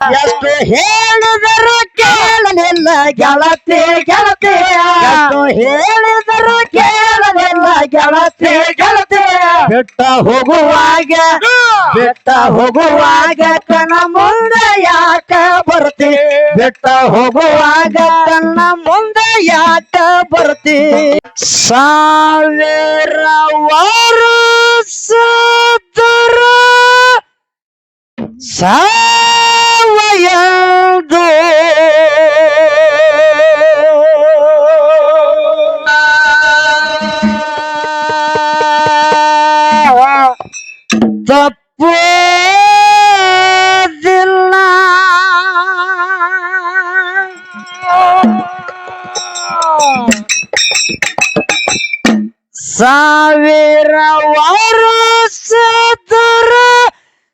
ಎಷ್ಟು ಹೇಳಿದರು ಕೇಳಲಿಲ್ಲ ಗೆಳತಿ ಗೆಳತಿ ಎಷ್ಟು ಹೇಳಿದರು ಕೇಳಲಿಲ್ಲ ಗೆಳತಿ ಗೆಳತಿ ಬಿಟ್ಟ ಹೋಗುವಾಗ ಕಣ ಮುಂದೆ ಯಾಕ ಬರ್ತಿ ಬಿಟ್ಟ ಹೋಗುವಾಗ ಕಣ್ಣ ಮುಂದೆ ಯಾಕ ಬರ್ತಿ ಸಾವಿರ ವರ್ಷದರ ಸಾವಯದು ತಪ್ಪೋದಿಲ್ಲ ಸಾವಿರ ವರ್ಷದರ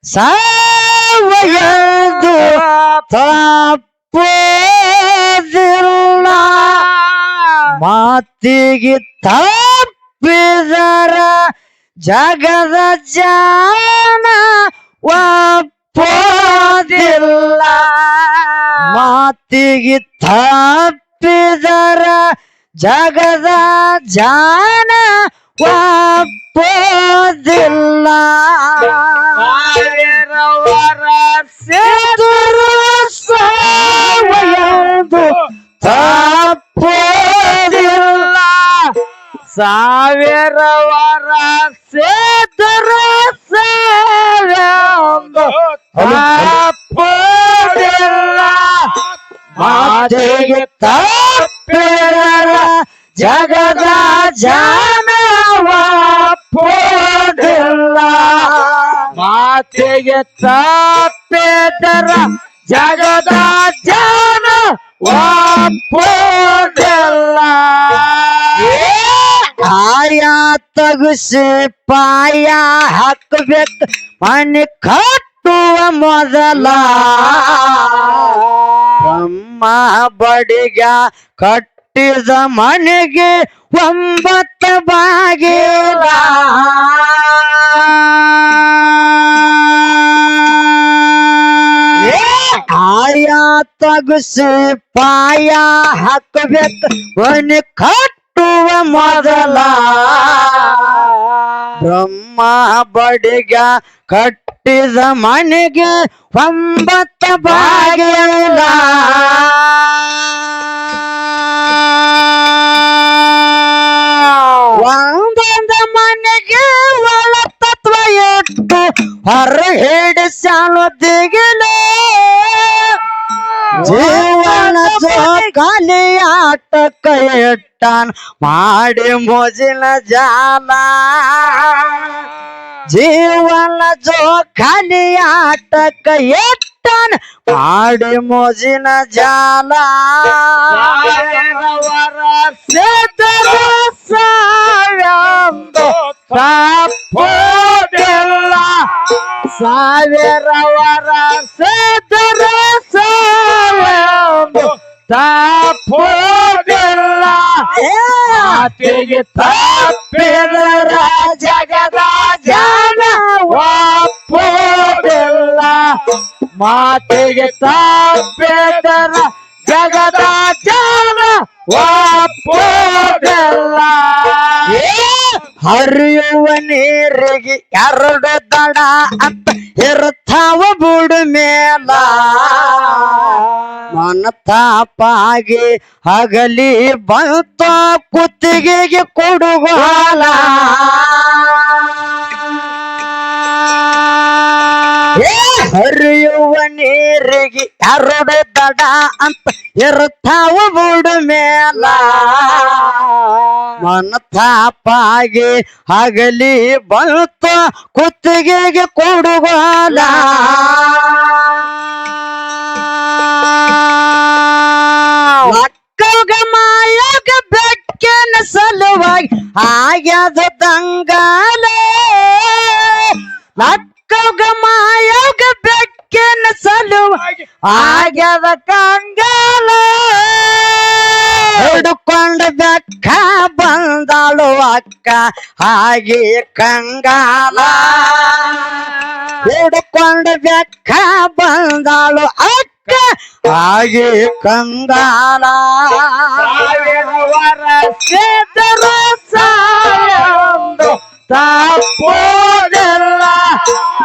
ಸಾವಯದು ತಪ್ಪೋದಿಲ್ಲ ಮಾತಿಗೆ ತಪ್ಪಿದರ ಜಗದ ಜಾನ ಒಪ್ಪೋದಿಲ್ಲ ಮಾತಿಗೆ ತಪ್ಪಿದರ ಜಗದ ಜಾನ ಒಪ್ಪೋದಿಲ್ಲ ಸಾವಿರ ವರ್ಷದರ ಸಾವಯದು ತಪ್ಪೋದಿಲ್ಲ ಸಾವಿರ ವರ್ಷದರ ಸಾವಯದು ತಪ್ಪೋದಿಲ್ಲ ಮಾತಿಗೆ ತಪ್ಪಿದರ ಜಗದ ಜಾನ ಒಪ್ಪೋದಿಲ್ಲ ಮಾತಿಗೆ ತಪ್ಪಿದರ ಜಗದ ಜಾನ ಒಪ್ಪೋದಿಲ್ಲ ಆಯ ತಗುಸಿ ಪಾಯ ಹಾಕಬೇಕು ಮನೆ ಕಟ್ಟುವ ಮೊದಲ ಬ್ರಹ್ಮ ಬಡಿಗ ಕಟ್ಟಿದ ಮನೆಗೆ 9 ಬಾಗಿಲ ಆಯ ತಗುಸಿ ಪಾಯ ಹಾಕಬೇಕು ಮನೆ ಕಟ್ಟುವ ಮೊದಲ ಬ್ರಹ್ಮ ಬಡಿಗ ಕಟ್ಟಿದ ಮನೆಗೆ 9 ಬಾಗಿಲ ಒಂದೊಂದು ಮನೆಗೆ ಒಳ ತತ್ವ ಇಟ್ಟು ಹೊರ ಹಿಡಿಸಾನು ದಿಗಿಲು ಜೀವನ ಜೋಕಾಲಿ ಆಟಕ್ಕ ಇಟ್ಟಾನ್ ಮಾಡಿ ಮೋಜಿನ ಜಾಲ ಜೀವನ ಜೋಕಾಲಿ ಆಟಕ್ಕ ಇಟ್ಟಾನ್ ಮಾಡಿ ಮೋಜಿನ ಜಾಲ ಸಾವಿರ ತಪ್ಪೋದಿಲ್ಲ ಸಾವಿರ ವರ್ಷದರ ಸಾವಯದು ತಪ್ಪೋದಿಲ್ಲ ಮಾತಿಗೆ ತಪ್ಪಿದರ ಜಗದ ಜಾನ ಒಪ್ಪೋದಿಲ್ಲ ಮಾತಿಗೆ ತಪ್ಪಿದರ ಜಗದ ಜಾನ ಒಪ್ಪೋದಿಲ್ಲ ಹರಿಯುವ ನೀರಿಗೆ 2 ದಡ ಅಂತ ಇರ್ತಾವ ಬುಡು ಮೇಲ ಮನ ತಾಪಾಗಿ ಹಗಲಿ ಬಂತ ಕುತ್ತಿಗೆಗೆ ಕೊಡುಗಾಲ ಹರಿಯುವ ನೀರಿಗೆ 2 ದಡ ಅಂತ ಇರ್ತಾವ ಬುಡು ಮೇಲ ಮನ ತಾಪಾಗಿ ಹಗಲಿ ಬಂತ ಕುತ್ತಿಗೆಗೆ ಕೊಡುಗಾಲ ಮಕ್ಕಳ ಮಾಯಾಗ ಬೆಕ್ಕಿನ ಸಲುವಾಗಿ ಆಗ್ಯದ ದಂಗಾಲ ಮಕ್ಕಳ ಮಾಯಾಗ ಬೆಕ್ಕಿನ ಸಲುವಾಗಿ ಆಗ್ಯದ ಕಂಗಾಲ ಹಿಡ್ಕೊಂಡ ಬೆಕ್ಕ ಬಂದಾಳು ಅಕ್ಕ ಹಾಗೆ ಕಂಗಾಲ ಹಿಡ್ಕೊಂಡು ಬೆಕ್ಕ ಬಂದಾಳು ಅಕ್ಕ ಹಾಗೆ ಕಂಗಾಲ ವರ್ಷದರು ಸಾಯೊಂದು ತಪ್ಪೋದಲ್ಲ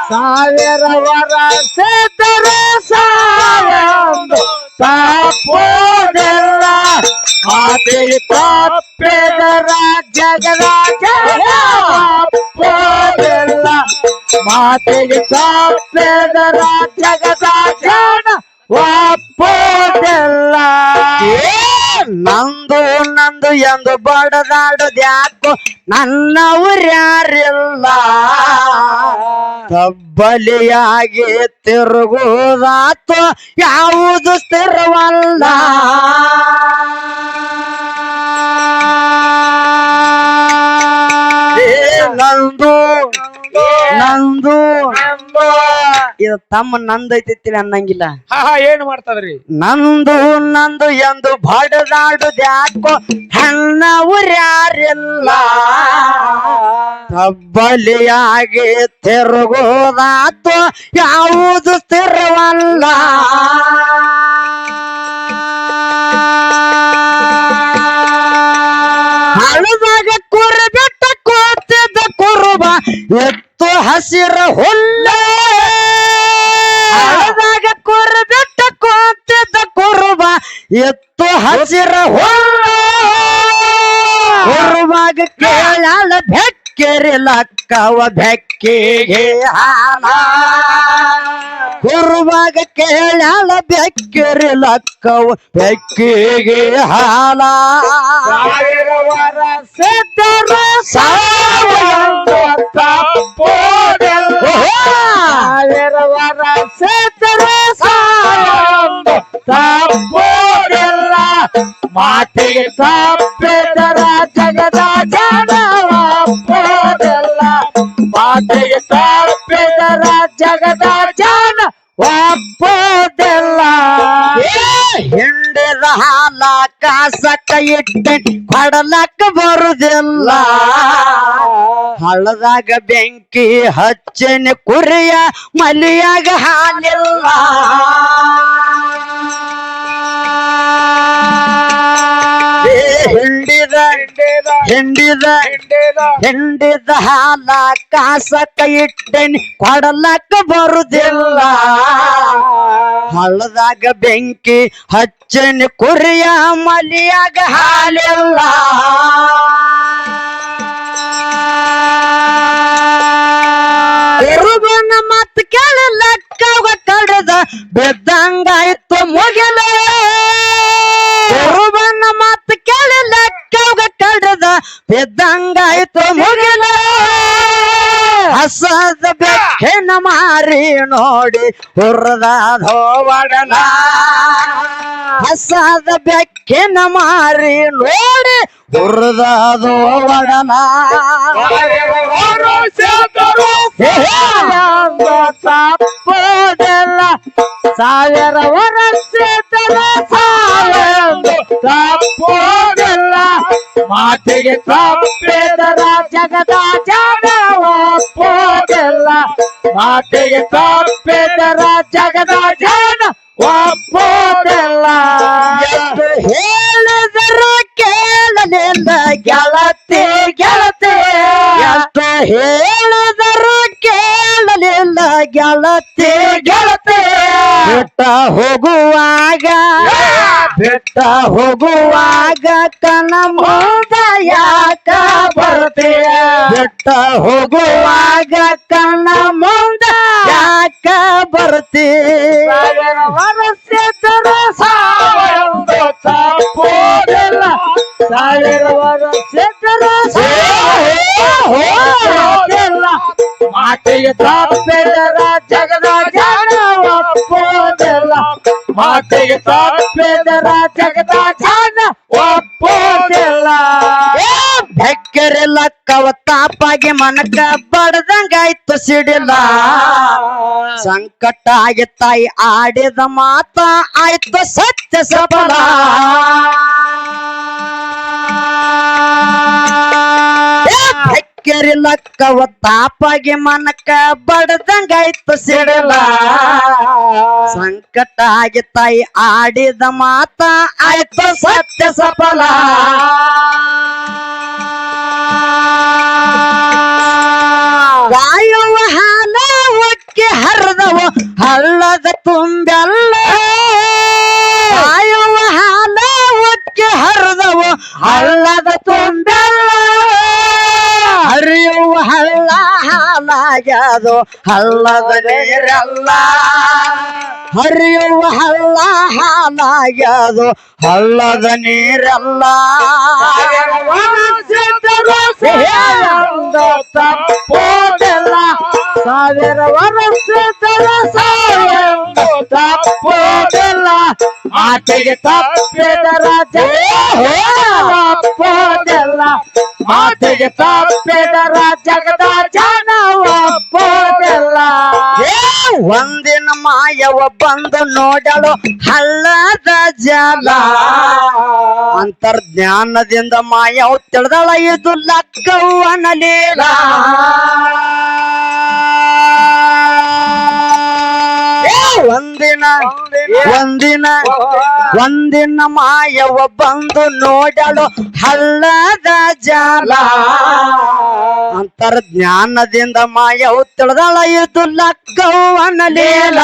ಸಾವಿರ ವರ್ಷದರು ಸಾಯೊಂದು ತಪ್ಪೋದಲ್ಲ ಮಾತಿಗೆ ತಪ್ಪಿದರ ಜಗರಾಜ ತಪ್ಪೋದಲ್ಲ ಮಾತಿಗೆ ತಪ್ಪಿದರ ಜಗರಾಜ ಒಪ್ಪೋದಲ್ಲ ನಂದು ನಂದು ಎಂದು ಬಡದಾಡದ್ಯಾಕೋ ನನ್ನವ್ರ್ಯಾರಿಲ್ಲ ತಬ್ಬಲಿಯಾಗಿ ತಿರುಗುದಾತು ಯಾವುದು ಸ್ಥಿರವಲ್ಲ ನಂದು ನಂದು ಇದು ತಮ್ಮ ನಂದೈತಿ ಅನ್ನಂಗಿಲ್ಲ ಏನ್ ಮಾಡ್ತದ್ರಿ ನಂದು ನಂದು ಎಂದು ಬಡದಾಡುದ್ಯಾಕೋ ನನ್ನವ್ರ್ಯಾರಿಲ್ಲ ತಬ್ಬಲಿಯಾಗಿ ತಿರುಗೋದಾತು ಯಾವುದು ಸ್ಥಿರವಲ್ಲ ಹಳದಾಗ ಕುರಿ ಬಿಟ್ಟ ಕೂತಿದ್ದ ಕುರುಬ ಎತ್ತು ಹಸಿರ ಹುಲ್ಲ ಹಳದಾಗ ಕುರಿ ಬಿಟ್ಟ ಕೂತಿದ್ದ ಕುರುಬ ಎತ್ತು ಹಸಿರ ಹುಲ್ಲ ಕುರುಬಾಗ ಕೇಳಲ ಬೆಕ್ಕಿರಿಲಕ್ಕವ ಬೆಕ್ಕಿಗೆ ಹಾಲ ಕುರುಬಾಗ ಕೇಳಲ ಬೆಕ್ಕಿರಿಲಕ್ಕವ ಬೆಕ್ಕಿಗೆ ಹಾಲ ಸಿದ್ಧರ ಸಾವಿರ ತಪ್ಪೋದಲ್ಲ ಸಾವಿರ ಸಿದ್ಧರ ಸಾವಿರ ತಪ್ಪೋದಲ್ಲ ಮಾತಿಗೆ ತಪ್ಪಿದರ ಜಗದ ಜನ ಒಪ್ಪೋದಲ್ಲ ಮಾತಿಗೆ ತಪ್ಪಿದರ ಜಗದ ಜನ ಒಪ್ಪೋದಲ್ಲ ಹಿಂಡಿದ ಹಾಲ ಕಾಸಕ್ಕ ಇಟ್ಟ ಕೊಡಲಕ್ಕ ಬರುದಿಲ್ಲ ಹಳ್ಳದಾಗ ಬೆಂಕಿ ಹಚ್ಚನ ಕುರಿಯ ಮಲಿಯಾಗ ಹಾಲಿಲ್ಲ ಹಿಂಡಿದ ಹಿಂಡಿದ ಹಿಂಡಿದ ಹಾಲ ಕಾಸಕ್ಕ ಇಟ್ಟನಿ ಕೊಡಲಕ್ಕ ಬರುದಿಲ್ಲ ಹಳ್ಳದಾಗ ಬೆಂಕಿ ಹಚ್ಚನ ಕುರಿಯ ಮಲಿಯಾಗ ಹಾಲಿಲ್ಲ ಕುರುಬನ ಮತ್ ಕೇಳಲಕ್ಕವ ಕಡದ ಬೆದ್ದಂಗಾಯ್ತು ಮುಗಿಲ ಕುರುಬನ ಮತ್ ಕೇಳಲಕ್ಕವ ಕಡದ ಬೆದ್ದಂಗಾಯ್ತು ಮುಗಿಲ ಹಸದ ಬೆಕ್ಕಿನ ಮಾರಿ ನೋಡಿ ಹುರ್ದಾದೋ ಒಡಲ ಹಸದ ಬೆಕ್ಕಿನ ಮಾರಿ ನೋಡಿ ಹುರ್ದಾದೋ ಒಡಲ ತಪ್ಪೋದಲ್ಲ ಸಾವಿರ ವರ್ಷದ ಸಾವಿರ ತಪ್ಪೋದಲ್ಲ ಮಾತಿಗೆ ತಪ್ಪಿದರ ಜಗದ ಜನ ಒಪ್ಪೋದಲ್ಲ ಮಾತಿಗೆ ತಪ್ಪಿದರ ಜಗದ ಜನ ಒಪ್ಪೋದಲ್ಲ ಎಷ್ಟು ಹೇಳಿದರು ಕೇಳಲಿಲ್ಲ ಗೆಳತಿ ಗೆಳತಿ ಎಷ್ಟು ಹೇಳಿದರು ಕೇಳಲಿಲ್ಲ ಗೆಳತಿ ಗೆಳತಿ ಬಿಟ್ಟ ಹೋಗುವಾಗ ಬಿಟ್ಟ ಹೋಗುವಾಗ ಕನ ಮುಂದ ಯಾಕ ಬರ್ತೀಯ ಬಿಟ್ಟ ಹೋಗುವಾಗ ಕನ ಮುಂದ ಯಾಕ ಬರ್ತೀಯ ವರ್ಷದ ಸಾವಿರ ತಪ್ಪೋದಿಲ್ಲ ಸಾವಿರ ವರ್ಷದ ಹೋದಿಲ್ಲ ಮಾತಿಗೆ ತಪ್ಪಿದರ ಜಗದ ಜನ ಒಪ್ಪೋದಿಲ್ಲ ಮಾತಿಗೆ ತಪ್ಪಿದರ ಜಗದ ಜನ ಒಪ್ಪೋದಿಲ್ಲ ಬೆಕ್ಕರಿಲ್ಲಕ್ಕವ ತಾಪಾಗಿ ಮನಕ ಬಡದಂಗಾಯ್ತು ಸಿಡಿಲ್ಲ ಸಂಕಟ ಆಗಿ ತಾಯಿ ಆಡಿದ ಮಾತ ಆಯ್ತು ಸತ್ಯ ಸಫಲ ಕೆರಿಲಕ್ಕವ ತಾಪಾಗಿ ಮನಕ ಬಡದಂಗಾಯ್ತು ಸಿಡಿಲ ಸಂಕಟ ಆಗಿ ತಾಯಿ ಆಡಿದ ಮಾತ ಆಯ್ತು ಸತ್ಯ ಸಫಲ ಕಾಯುವ ಹಾಲ ಒಕ್ಕಿ ಹರಿದವ ಹಳ್ಳದ ತುಂಬೆಲ್ಲ ಕಾಯುವ ಹಾಲ ಒಕ್ಕಿ ಹರಿದವ ಹಳ್ಳದ ತುಂಬೆಲ್ಲ ಹರಿಯುವ ಹಳ್ಳ ಹಾಲಾಗ್ಯದು ಹಳ್ಳದ ನೀರಲ್ಲ ಹರಿಯುವ ಹಳ್ಳ ಹಾಲಾಗ್ಯದು ಹಳ್ಳದ ನೀರಲ್ಲ ತಪ್ಪೋದೆಲ್ಲ ಸಾವಿರ ವರ್ಷದ ತಪ್ಪೋದೆಲ್ಲ ಮಾತಿಗೆ ತಪ್ಪಿದರ ತಪ್ಪೋದೆಲ್ಲ ಮಾತಿಗೆ ತಪ್ಪಿದರ ಜಗದ ಜನ ಒಪ್ಪೋದೆಲ್ಲ ಒಂದಿನ ಮಾಯವ ಬಂದು ನೋಡಲು ಹಳ್ಳದ ಜಲ ಅಂತರ್ಜ್ಞಾನದಿಂದ ಮಾಯವು ತಿಳಿದಳ ಇದು ಲಕ್ಕವ್ವನ ಲೀಲ ಒಂದಿನ ಮಾಯವ ಬಂದು ನೋಡಲು ಹಳ್ಳದ ಜಾಲ ಅಂತರ್ಜ್ಞಾನದಿಂದ ಮಾಯವು ತಿಳಿದಳ ಇದು ಲಕ್ಕವ್ವನ ಲೀಲ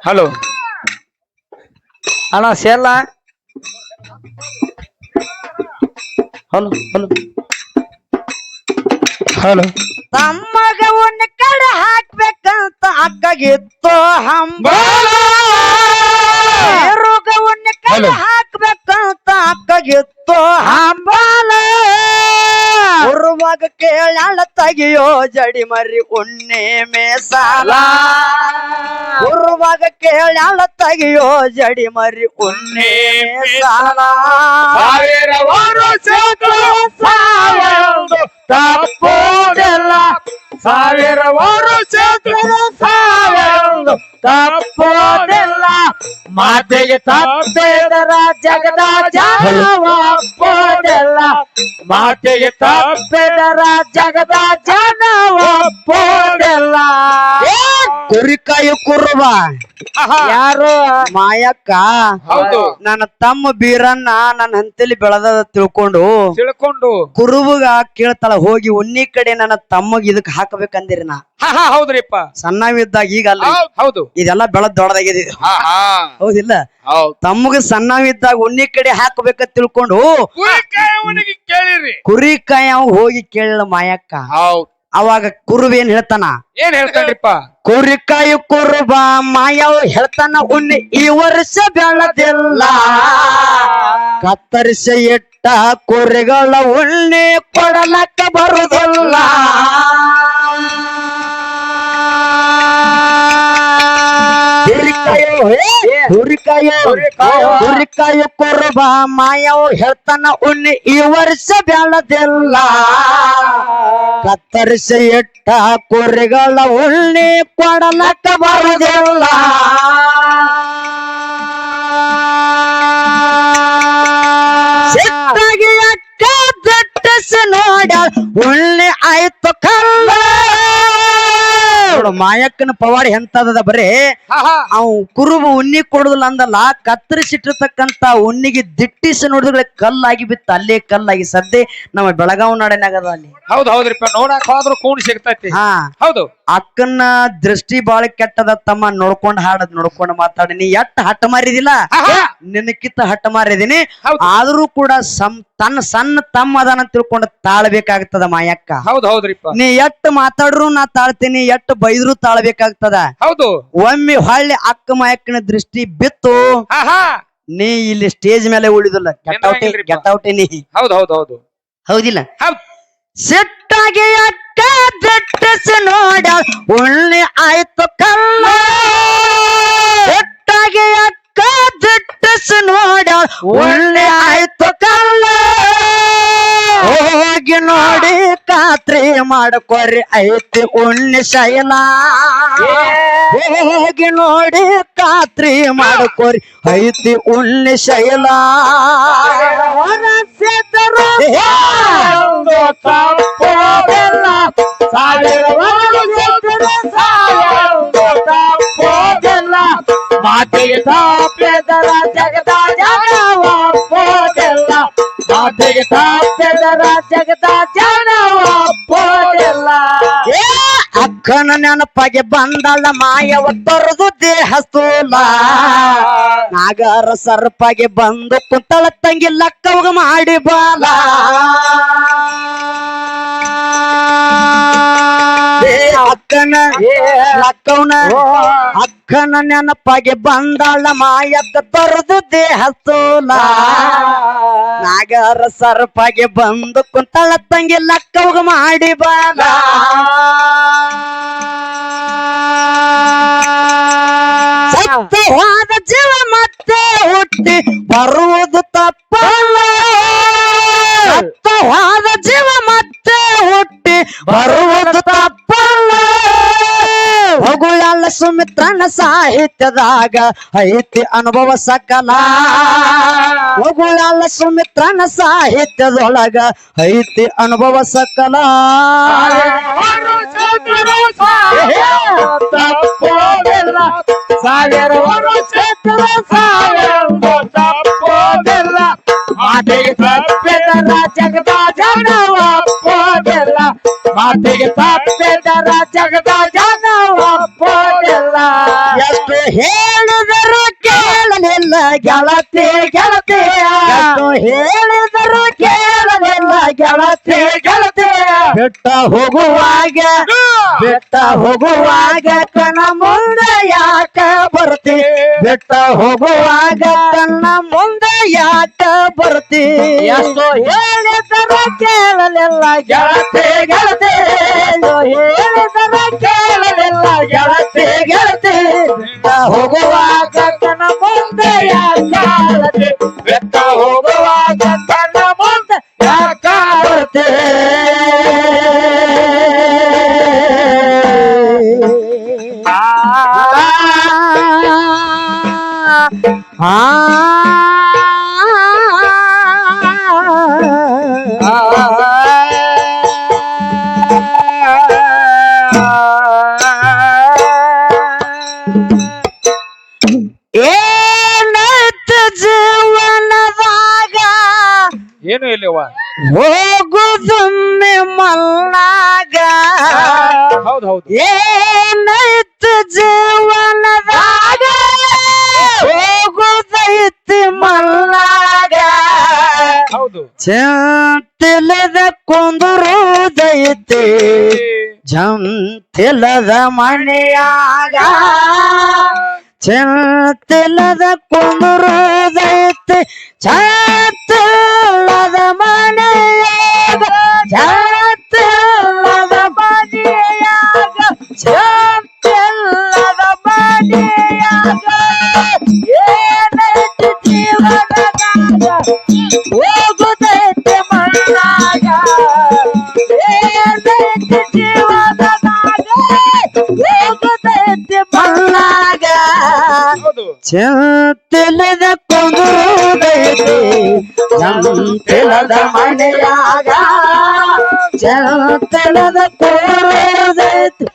ಹಲೋ ಅಣ್ಣ ಸೇರ್ಲ ಹಲೋ ಹಲೋ ಹಲೋ ತಮ್ಮಗ ಒಂದು ಕಡೆ ಹಾಕ್ಬೇಕಂತ ಅಕ್ಕಗಿತ್ತು ಹಂಬ ರೋಗವನ್ನ ಕಡೆ ಹಾಕ್ಬೇಕಂತ ಅಕ್ಕಗಿತ್ತು ಹಂಬಾಲ ಉರುವಾಗ ಕೇಳಾಳ ತೆಗಿಯೋ ಜಡಿ ಮರಿ ಉಣ್ಣೆ ಮೇಸಾಲ ಉರುವಾಗ ಕೇಳಾಳ ತೆಗಿಯೋ ಜಡಿ ಮರಿ ಉಣ್ಣೆ ಮೇಸಾಲ ಸಾವಿರ ವರ್ಷ ತಪ್ಪೋದೆಲ್ಲ ಸಾವಿರ ವರ್ಷ ತಪ್ಪೋದೆಲ್ಲ ಮಾತಿಗೆ ತಪ್ಪಿದರ ಜಗದ ಜನ ಒಪ್ಪೋದೆಲ್ಲ ಮಾತಿಗೆ ತಪ್ಪಿದರ ಜಗದ ಜನ ಒಪ್ಪೋದೆಲ್ಲ ಕುರಿಕಾಯಿ ಕುರುಬ ಯಾರು ಮಾಯಕ್ಕ ಹೌದು ನನ್ನ ತಮ್ಮ ಬೀರನ್ನ ನನ್ನ ಹಂತಲಿ ಬೆಳೆದ ತಿಳ್ಕೊಂಡು ಕುರುಬಗ ಕೇಳ್ತಾಳ ಹೋಗಿ ಉನ್ನಿ ಕಡೆ ನನ್ನ ತಮ್ಮಗ್ ಇದಕ್ ಹಾಕಬೇಕಂದಿರಿ ನಾ ಹೌದ್ರಿಪ್ಪ ಸಣ್ಣವಿದ್ದಾಗ ಈಗ ಅಲ್ಲ ಹೌದು ಇದೆಲ್ಲ ಬೆಳದ್ ದೊಡ್ಡದಾಗಿದೆ ಹೌದಿಲ್ಲ ತಮ್ಮಗ ಸಣ್ಣವಿದ್ದಾಗ ಉನ್ನಿ ಕಡೆ ಹಾಕಬೇಕಂತ ತಿಳ್ಕೊಂಡು ಕೇಳಿರಿ ಕುರಿಕಾಯಿ ಅವ್ ಹೋಗಿ ಕೇಳಲ್ಲ ಮಾಯಕ್ಕ ಅವಾಗ ಕುರುಬ ಏನ್ ಹೇಳ್ತಾನ ಏನ್ ಹೇಳ್ತಾನ್ರಿಪ್ಪ ಕುರಿಕಾಯಿ ಕುರುಬ ಮಾಯವ್ ಹೇಳ್ತಾನ ಉಣ್ಣಿ ಈ ವರ್ಷ ಬೆಳದಿಲ್ಲ ಕತ್ತರಿಸ ಇಟ್ಟ ಕುರಿಗಳ ಉಣ್ಣಿ ಕೊಡಲಕ್ಕ ಬರುದಿಲ್ಲ ಕುರಿಕಾಯಿ ಕುರುಬ ಮಾಯವ್ ಹೇಳ್ತಾನ ಉಣ್ಣಿ ಈ ವರ್ಷ ಬೆಳದಿಲ್ಲ ಕತ್ತರಿಸ ಇಟ್ಟ ಕುರಿಗಳ ಉಣ್ಣಿ ಕೊಡಲಕ್ಕ ಬರುದಿಲ್ಲ ಸಿಟ್ಟಾಗಿ ಅಕ್ಕ ದಟ್ಟಸ ನೋಡ ಉಣ್ಣಿ ಆಯ್ತು ಕಲ್ಲ ಮಾಯಕ್ಕನ ಪವಾಡಿ ಎಂತದ ಬರೇ ಅವ್ ಕುರುಬು ಉಣ್ಣಿ ಕೊಡುದಿಲ್ಲ ಅಂದಲ್ಲ ಕತ್ತರಿಸಿಟ್ಟಿರ್ತಕ್ಕಂತ ಉಣ್ಣಿಗೆ ದಿಟ್ಟಿಸಿ ನೋಡಿದ್ರೆ ಕಲ್ಲಾಗಿ ಬಿತ್ತ ಅಲ್ಲೇ ಕಲ್ಲಾಗಿ ಸದ್ದೆ ನಮ್ಮ ಬೆಳಗಾವ್ ನಾಡಿನಾಗದ ಅಲ್ಲಿ ಹೌದು ಹೌದ್ರಿಪ್ಪ ನೋಡಕ್ ಹೋದ್ರು ಕೂಣ್ ಸಿಗ್ತೈತಿ ಹೌದು ಅಕ್ಕನ ದೃಷ್ಟಿ ಬಾಳ ಕೆಟ್ಟದ ತಮ್ಮ ನೋಡ್ಕೊಂಡು ಮಾತಾಡಿ ನೀ ಎಟ್ಟ ಹಠ ಮಾರಿದಿಲ್ಲ ನಿನಕ್ಕಿತ್ತ ಹಠ ಮಾರಿದೀನಿ ಆದ್ರೂ ಕೂಡ ತನ್ನ ಸಣ್ಣ ತಮ್ಮ ಅದನ್ನ ತಿಳ್ಕೊಂಡು ತಾಳ್ಬೇಕಾಗ್ತದ ಮಾಯಕ್ಕ ಹೌದು ಹೌದ್ರಿಪ್ಪ ನೀ ಎಟ್ಟು ಮಾತಾಡ್ರು ನಾ ತಾಳ್ತೀನಿ ಎಟ್ಟು ಬೈದ್ರು ತಾಳ್ಬೇಕಾಗ್ತದ ಹೌದು ಒಮ್ಮೆ ಹೊಳ್ಳಿ ಅಕ್ಕ ಮಾಯಕ್ಕನ ದೃಷ್ಟಿ ಬಿತ್ತು ನೀ ಇಲ್ಲಿ ಸ್ಟೇಜ್ ಮೇಲೆ ಉಳಿದಿಲ್ಲ ಗೆಟೌಟಿ ನೀ ಹೌದು ಹೌದು ಹೌದು ಹೌದಿಲ್ಲ ಸಿಟ್ಟಾಗಿ ಅಕ್ಕ ದಟ್ಟಸಿ ನೋಡ ಉಳ್ಳಿ ಆಯ್ತು ಕಲ್ಲ ಸಿಟ್ಟಾಗಿ ಅಕ್ಕ ದಟ್ಟಸಿ ನೋಡ ಉಳ್ಳಿ ಆಯ್ತು ಕಲ್ಲ ಹೋಗಿ ನೋಡಿ ಖಾತ್ರಿ ಮಾಡ್ಕೊರಿ ಐತಿ ಉಣ್ಣೆ ಶೈಲ ಹೋಗಿ ನೋಡಿ ಖಾತ್ರಿ ಮಾಡ್ಕೊರಿ ಐತಿ ಉಣ್ಣೆ ಶೈಲ ಮಾತೆಗೆ ತಾಪ್ಯದರ ಜಗದ ಜನವ ಪೋದೆಲ್ಲ ಮಾತೆಗೆ ತಾಪ್ಯದರ ಜಗದ ಜನವ ಪೋದೆಲ್ಲ ಅಕ್ಕನ ನೆನಪಾಗೆ ಬಂದಳ ಮಾಯವ ತೊರೆದು ದೇಹ ಸ್ಥೂಲ ನಾಗರ ಸರ್ಪಾಗೆ ಬಂದು ಕುಂತಳ ತಂಗಿ ಲಕ್ಕವಗ ಮಾಡಿ ಬಾಲ ಅಕ್ಕನ ಲಕ್ಕವನ ಅಕ್ಕನ ನೆನಪಾಗೆ ಬಂದಳ ಮಾಯಕ್ಕ ತೊರೆದು ದೇಹ ಸ್ಥೂಲ ನಾಗರ ಸರ್ಪಾಗೆ ಬಂದು ಕುಂತಳ ತಂಗಿ ಲಕ್ಕವಗ ಮಾಡಿ ಬಾಲ ಸತ್ತವಾದ ಜೀವ ಮತ್ತೆ ಹುಟ್ಟಿ ಬರುವುದು ತಪ್ಪಲ್ಲ ಸತ್ತವಾದ ಜೀವ ಮತ್ತೆ ಹುಟ್ಟಿ ಬರುವುದು ತಪ್ಪಲ್ಲ ಹೊಗುಳಲ್ಲ ಸುಮಿತ್ರನ ಸಾಹಿತ್ಯದಾಗ ಐತಿ ಅನುಭವ ಸಕಲ ಹೊಗುಳಲ್ಲ ಸುಮಿತ್ರನ ಸಾಹಿತ್ಯದೊಳಗ ಐತಿ ಅನುಭವ ಸಕಲ ತಪ್ಪೋದೆಲ್ಲ ಸಾವಿರ ವರ್ಷ ತಪ್ಪೋದೆಲ್ಲ ಮಾತೆಗೆ ತಪ್ಪೆದರ ಜಗದ ಜನವ ಪೋದೆಲ್ಲ ಮಾತೆಗೆ ತಪ್ಪೆದರ ಜಗದ ಜನವ ಪೋದೆಲ್ಲ ಎಷ್ಟು ಹೇಳಿದರು ಕೇಳಲಿಲ್ಲ ಗೆಳತಿ ಗೆಳತಿ ಎಷ್ಟು ಹೇಳಿದರು ಕೇಳಲಿಲ್ಲ ಗೆಳತಿ ಗೆಳತಿ ಬೆಟ್ಟ ಹೋಗುವಾಗ ಕಣ ಮುಂದೆ ಯಾಕ ಬರ್ತಿ ಬೆಟ್ಟ ಹೋಗುವಾಗ ಕಣ್ಣ ಮುಂದೆ ಯಾಕ ಬರ್ತಿ ಎಷ್ಟು ಹೇಳಿದರು ಕೇಳಲಿಲ್ಲ ಗೆಳತಿ ಗೆಳತಿ ಹೇಳಿದರು ಕೇಳಲಿಲ್ಲ ಗೆಳತಿ ಗೆಳತಿ ಬೆಟ್ಟ ಹೋಗುವಾಗ ಕಣ ಮುಂದೆ ಯಾಕ ಬರ್ತಿ ಬೆಟ್ಟ ಹೋಗುವಾಗ ಕಣ್ಣ ಮುಂದೆ ಯಾಕ ಬರ್ತಿ ಏನೈತ ಜೀವನದಾಗ ಏನು ಇಲ್ಲವ ಹೋಗುದೊಮ್ಮೆ ಮಲ್ನಾಗ ಹೌದು ಹೌದು ಏನೈತ ಜೀವನದಾಗ ಹೋಗುದೈತಿ ಮಲ್ನಾಗ ಹೌದು ಚಂತಿಲದ ಕುಂದರುದೈತಿ ಜಂತಿಲದ ಮನೆಯಾಗ ಚಂತಿಲದ ಕುಂದರುದೈತಿ ಚಂತಿಲದ ಮನೆಯಾಗ ಚಂತಿಲದ ಮನೆಯಾಗ ಚಂತಿಲದ ಮನೆಯಾಗ ಏನೈತಿ ಜೀವನದಾಗ ಹೋಗುದೈತಿ ಮಣ್ಣಾಗ ಏನೈತಿ ಜೀವನದಾಗ ಹೋಗುದೈತಿ ಮಣ್ಣಾಗ ಹೌದು ಚಂತಿಲದ ಕುಂದರುದೈತಿ ಚಂತಿಲದ ಮನೆಯಾಗ ಚಂತಿಲದ ಕುಂದರುದೈತಿ